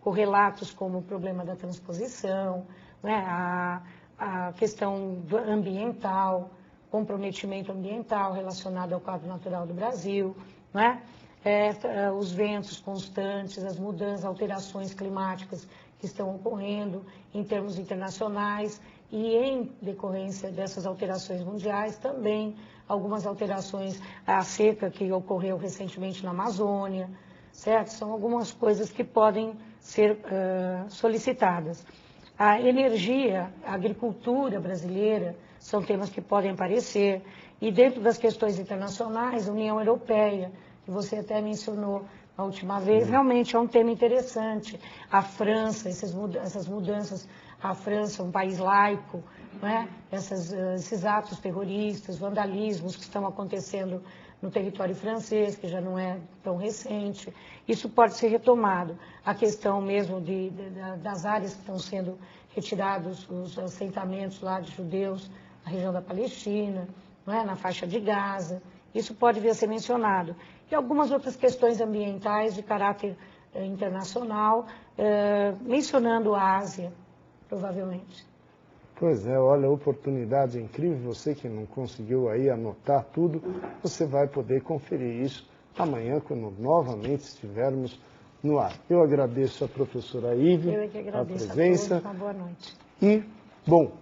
correlatos como o problema da transposição, né, a questão ambiental, comprometimento ambiental relacionado ao quadro natural do Brasil, né, os ventos constantes, as mudanças, alterações climáticas que estão ocorrendo em termos internacionais e em decorrência dessas alterações mundiais também algumas alterações, a seca que ocorreu recentemente na Amazônia, certo? São algumas coisas que podem ser solicitadas. A energia, a agricultura brasileira são temas que podem aparecer e dentro das questões internacionais, a União Europeia, que você até mencionou a última vez, realmente é um tema interessante. A França, essas mudanças, a França, um país laico, né? Esses atos terroristas, vandalismos que estão acontecendo no território francês, que já não é tão recente, isso pode ser retomado. A questão mesmo das áreas que estão sendo retirados, os assentamentos lá de judeus na região da Palestina, não é? Na faixa de Gaza, isso pode vir a ser mencionado. E algumas outras questões ambientais de caráter internacional, mencionando a Ásia, provavelmente. Pois é, olha, a oportunidade é incrível. Você que não conseguiu aí anotar tudo, você vai poder conferir isso amanhã, quando novamente estivermos no ar. Eu agradeço a professora Ive a presença. Uma boa noite. E, bom,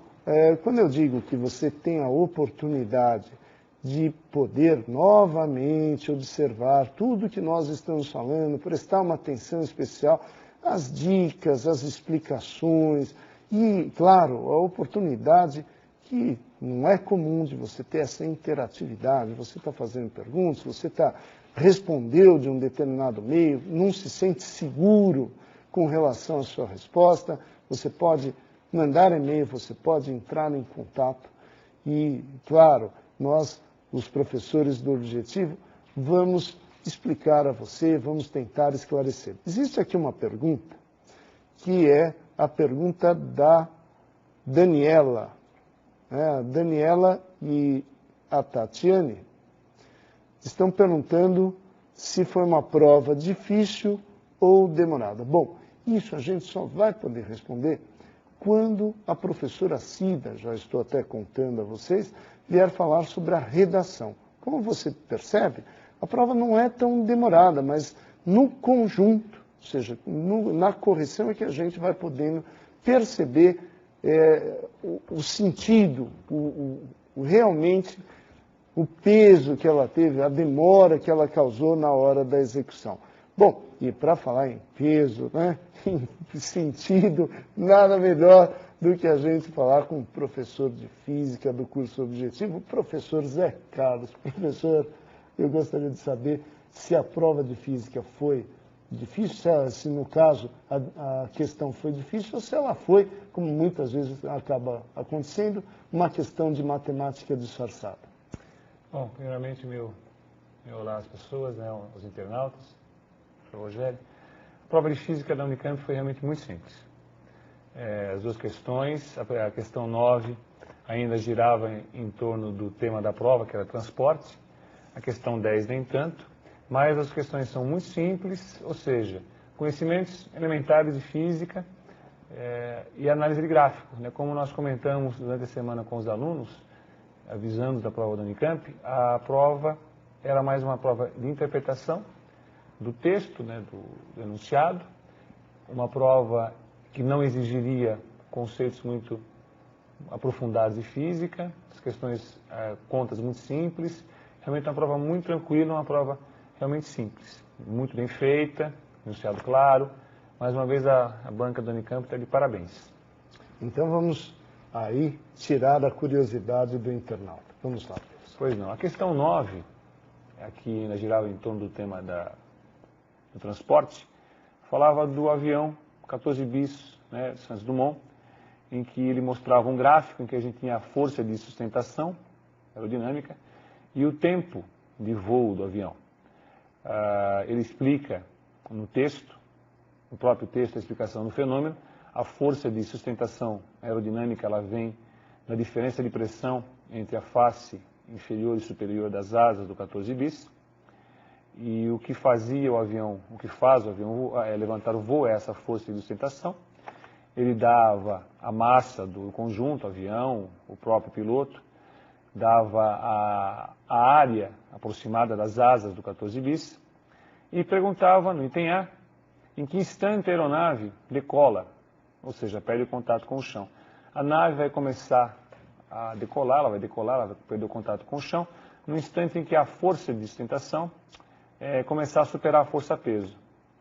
quando eu digo que você tem a oportunidade de poder novamente observar tudo que nós estamos falando, prestar uma atenção especial às dicas, às explicações, e, claro, a oportunidade que não é comum de você ter essa interatividade, você está fazendo perguntas, você respondeu de um determinado meio, não se sente seguro com relação à sua resposta, você pode mandar e-mail, você pode entrar em contato e, claro, nós, os professores do Objetivo, vamos explicar a você, vamos tentar esclarecer. Existe aqui uma pergunta que é a pergunta da Daniela. A Daniela e a Tatiane estão perguntando se foi uma prova difícil ou demorada. Bom, isso a gente só vai poder responder quando a professora Cida, já estou até contando a vocês, vier falar sobre a redação. Como você percebe, a prova não é tão demorada, mas no conjunto, ou seja, na correção é que a gente vai podendo perceber o sentido, realmente o peso que ela teve, a demora que ela causou na hora da execução. Bom, e para falar em peso, né, em sentido, nada melhor do que a gente falar com o professor de Física do curso Objetivo, o professor Zé Carlos. Professor, eu gostaria de saber se a prova de Física foi difícil, se no caso a questão foi difícil, ou se ela foi, como muitas vezes acaba acontecendo, uma questão de matemática disfarçada. Bom, primeiramente, meu olá às pessoas, né, aos internautas, ao Rogério. A prova de Física da Unicamp foi realmente muito simples. As duas questões, a questão 9 ainda girava em torno do tema da prova, que era transporte, a questão 10 nem tanto, mas as questões são muito simples, ou seja, conhecimentos elementares de física e análise de gráficos, né? Como nós comentamos durante a semana com os alunos, avisando da prova da Unicamp, a prova era mais uma prova de interpretação do texto, né, do enunciado, uma prova que não exigiria conceitos muito aprofundados de física, as questões, contas muito simples, realmente uma prova muito tranquila, uma prova realmente simples, muito bem feita, enunciado claro. Mais uma vez a banca da Unicamp está de parabéns. Então vamos aí tirar a curiosidade do internauta. Vamos lá. Pois não. A questão 9, aqui ainda girava em torno do tema do transporte, falava do avião 14 bis, né, Santos Dumont, em que ele mostrava um gráfico em que a gente tinha a força de sustentação aerodinâmica e o tempo de voo do avião. Ele explica no texto, no próprio texto, a explicação do fenômeno. A força de sustentação aerodinâmica ela vem da diferença de pressão entre a face inferior e superior das asas do 14 bis. E o que fazia o avião, o que faz o avião levantar o voo é essa força de sustentação. Ele dava a massa do conjunto, avião, o próprio piloto, dava a área aproximada das asas do 14 bis e perguntava no item A em que instante a aeronave decola, ou seja, perde o contato com o chão. A nave vai começar a decolar, ela vai perder o contato com o chão, no instante em que a força de sustentação começar a superar a força-peso.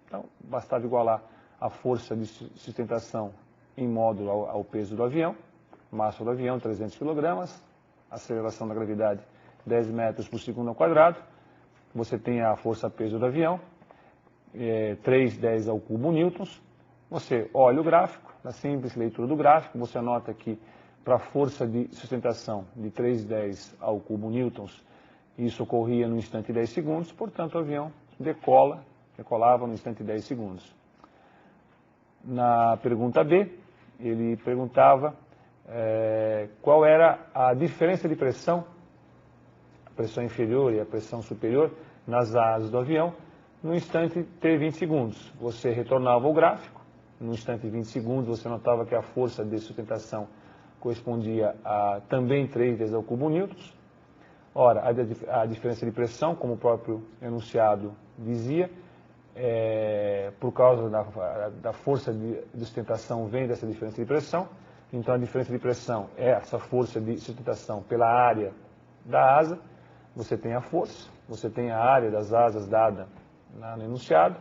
Então, bastava igualar a força de sustentação em módulo ao peso do avião, massa do avião 300 kg, aceleração da gravidade 10 metros por segundo ao quadrado, você tem a força-peso do avião, 310 ao cubo newtons, você olha o gráfico, na simples leitura do gráfico, você anota que para a força de sustentação de 310 ao cubo newtons, isso ocorria no instante 10 segundos, portanto o avião decolava no instante 10 segundos. Na pergunta B, ele perguntava qual era a diferença de pressão, a pressão inferior e a pressão superior nas asas do avião, no instante T20 segundos. Você retornava o gráfico, no instante 20 segundos você notava que a força de sustentação correspondia a também 3 vezes ao cubo newtons. Ora, a diferença de pressão, como o próprio enunciado dizia, por causa da força de sustentação vem dessa diferença de pressão. Então, a diferença de pressão é essa força de sustentação pela área da asa. Você tem a força, você tem a área das asas dada no enunciado,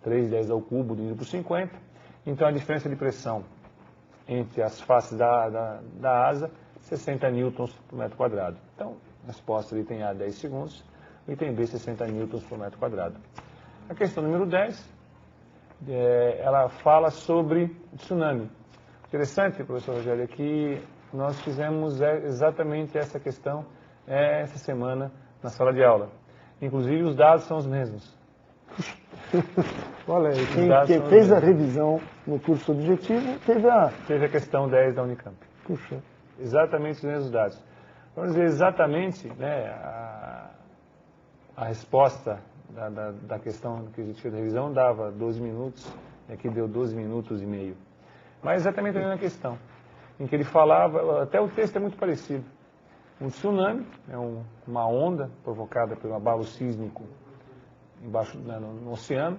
310 ao cubo dividido por 50. Então, a diferença de pressão entre as faces da asa, 60 newtons por metro quadrado. Então, a resposta do item A, 10 segundos, o item B, 60 newtons por metro quadrado. A questão número 10, ela fala sobre tsunami. Interessante, professor Rogério, que nós fizemos exatamente essa questão essa semana na sala de aula. Inclusive, os dados são os mesmos. Olha aí, quem fez a revisão no curso objetivo teve a questão 10 da Unicamp. Puxa. Exatamente os mesmos dados. Vamos dizer exatamente, né, a resposta da questão que a gente fez a revisão dava 12 minutos, aqui deu 12 minutos e meio. Mas exatamente a mesma questão, em que ele falava, até o texto é muito parecido. Um tsunami é uma onda provocada pelo abalo sísmico embaixo, no oceano.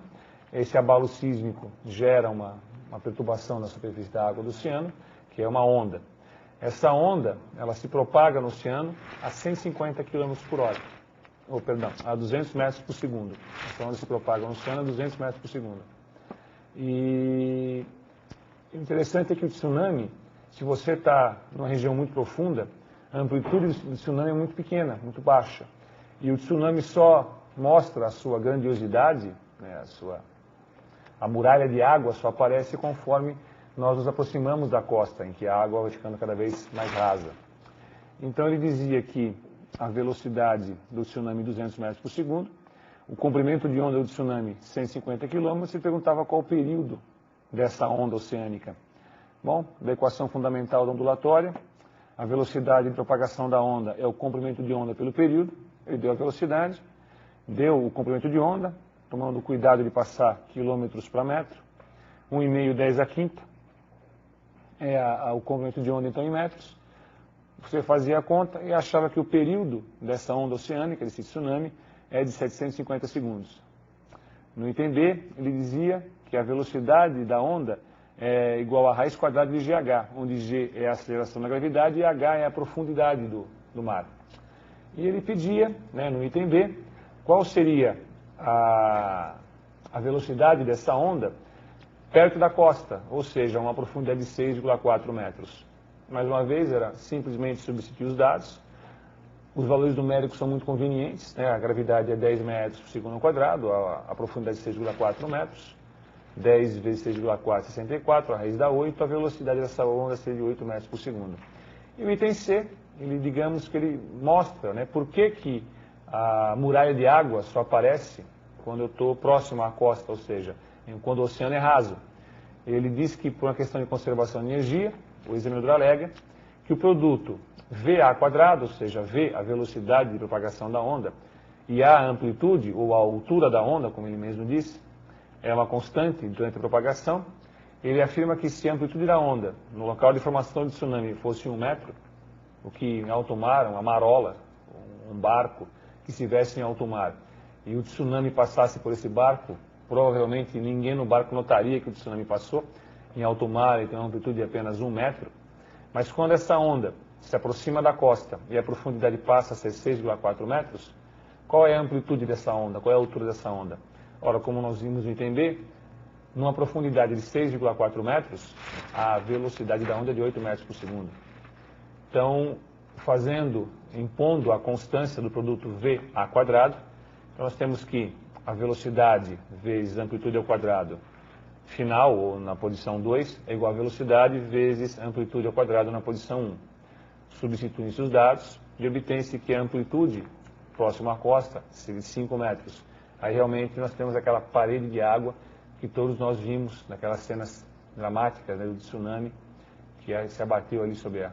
Esse abalo sísmico gera uma perturbação na superfície da água do oceano, que é uma onda. Essa onda, ela se propaga no oceano a 150 km por hora. A 200 metros por segundo. Essa onda se propaga no oceano a 200 metros por segundo. E o interessante é que o tsunami, se você está numa região muito profunda, a amplitude do tsunami é muito pequena, muito baixa. E o tsunami só mostra a sua grandiosidade, né, a muralha de água só aparece conforme nós nos aproximamos da costa, em que a água vai ficando cada vez mais rasa. Então ele dizia que a velocidade do tsunami 200 metros por segundo, o comprimento de onda do tsunami 150 km, se perguntava qual o período dessa onda oceânica. Bom, da equação fundamental da ondulatória, a velocidade de propagação da onda é o comprimento de onda pelo período, ele deu a velocidade, deu o comprimento de onda, tomando cuidado de passar quilômetros para metro, 1,5 10 a quinta, o comprimento de onda então em metros. Você fazia a conta e achava que o período dessa onda oceânica, desse tsunami, é de 750 segundos. No item B, ele dizia que a velocidade da onda é igual a raiz quadrada de GH, onde G é a aceleração da gravidade e H é a profundidade do mar. E ele pedia, né, no item B, qual seria a velocidade dessa onda perto da costa, ou seja, uma profundidade de 6,4 metros. Mais uma vez, era simplesmente substituir os dados. Os valores numéricos são muito convenientes, né? A gravidade é 10 metros por segundo ao quadrado, a profundidade é 6,4 metros. 10 vezes 6,4, 64, a raiz dá 8, a velocidade dessa onda seria de 8 metros por segundo. E o item C, digamos que ele mostra, né, por que a muralha de água só aparece quando eu estou próximo à costa, ou seja, quando o oceano é raso. Ele diz que, por uma questão de conservação de energia, o examinador alega que o produto VA quadrado, ou seja, V, a velocidade de propagação da onda, E a amplitude, ou a altura da onda, como ele mesmo disse, é uma constante durante a propagação. Ele afirma que se a amplitude da onda no local de formação de tsunami fosse 1 metro, o que em alto mar, uma marola, um barco que estivesse em alto mar, e o tsunami passasse por esse barco, provavelmente ninguém no barco notaria que o tsunami passou. Em alto mar ele tem uma amplitude de apenas 1 metro. Mas quando essa onda se aproxima da costa e a profundidade passa a ser 6,4 metros, qual é a amplitude dessa onda? Qual é a altura dessa onda? Ora, como nós vimos entender, numa profundidade de 6,4 metros, a velocidade da onda é de 8 metros por segundo. Então, impondo a constância do produto v a quadrado, então nós temos que a velocidade vezes a amplitude ao quadrado final, ou na posição 2, é igual a velocidade vezes a amplitude ao quadrado na posição 1. Substituem-se os dados e obtém-se que a amplitude próxima à costa seria de 5 metros. Aí realmente nós temos aquela parede de água que todos nós vimos naquelas cenas dramáticas, né, do tsunami que se abateu ali sobre a